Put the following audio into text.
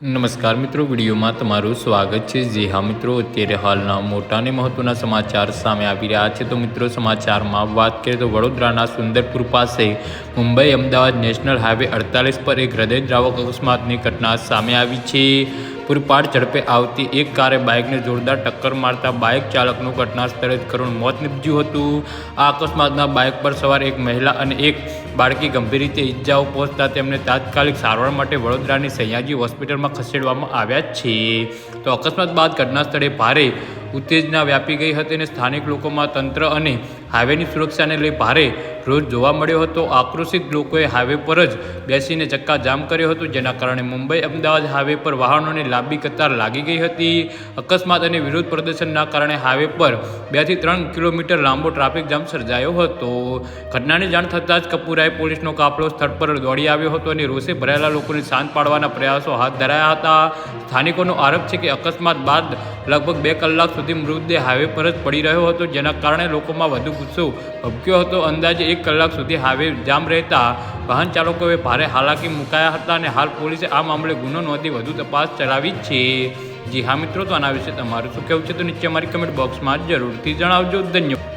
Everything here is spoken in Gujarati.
નમસ્કાર મિત્રો, વિડીયોમાં તમારું સ્વાગત છે। જી હા મિત્રો, અત્યારે હાલના મોટા અને મહત્વના સમાચાર સામે આવી રહ્યા છે। તો મિત્રો, સમાચારમાં વાત કરીએ તો વડોદરાના સુંદરપુર પાસે મુંબઈ અમદાવાદ નેશનલ હાઈવે 48 પર એક હૃદયદ્રાવક અકસ્માતની ઘટના સામે આવી છે। પૂરપાટ ઝડપે આવતી એક કારે બાઇકને જોરદાર ટક્કર મારતા બાઇક ચાલકનું ઘટના સ્થળે જ કરુણ મોત નીપજ્યું હતું। આ અકસ્માતમાં બાઇક પર સવાર એક મહિલા અને એક બાળકી ગંભીર રીતે ઇજાઓ પહોંચતા તેમને તાત્કાલિક સારવાર માટે વડોદરાની સયાજી હોસ્પિટલમાં ખસેડવામાં આવ્યા છે। તો અકસ્માત બાદ ઘટના સ્થળે ભારે ઉત્તેજના વ્યાપી ગઈ હતી અને સ્થાનિક લોકોમાં તંત્ર અને હાઈવેની સુરક્ષાને લઈ ભારે રોષ જોવા મળ્યો હતો। આક્રોશિત લોકોએ હાઈવે પર જ બેસીને ચક્કાજામ કર્યો હતો, જેના કારણે મુંબઈ અમદાવાદ હાઈવે પર વાહનોની લાંબી કતાર લાગી ગઈ હતી। અકસ્માત અને વિરોધ પ્રદર્શનના કારણે હાઈવે પર 2 થી 3 કિલોમીટર લાંબો ટ્રાફિક જામ સર્જાયો હતો। ઘટનાની જાણ થતાં જ કપુરાઈ પોલીસનો કાફલો સ્થળ પર દોડી આવ્યો હતો અને રોષે ભરાયેલા લોકોને શાંત પાડવાના પ્રયાસો હાથ ધરાયા હતા। સ્થાનિકોનો આરોપ છે કે અકસ્માત બાદ લગભગ 2 કલાક સુધી મૃતદેહ હાઈવે પર જ પડી રહ્યો હતો, જેના કારણે લોકોમાં વધુ ગુસ્સો ભભક્યો હતો। અંદાજે 1 કલાક સુધી હાઈવે જામ રહેતા વાહન ચાલકોએ ભારે હાલાકી મુકાયા હતા અને હાલ પોલીસે આ મામલે ગુનો નોંધી વધુ તપાસ ચલાવી છે। જી હા મિત્રો, તો આના વિશે તમારું શું કહેવું છે તો નીચે અમારી કમેન્ટ બોક્સમાં જરૂરથી જણાવજો। ધન્યવાદ।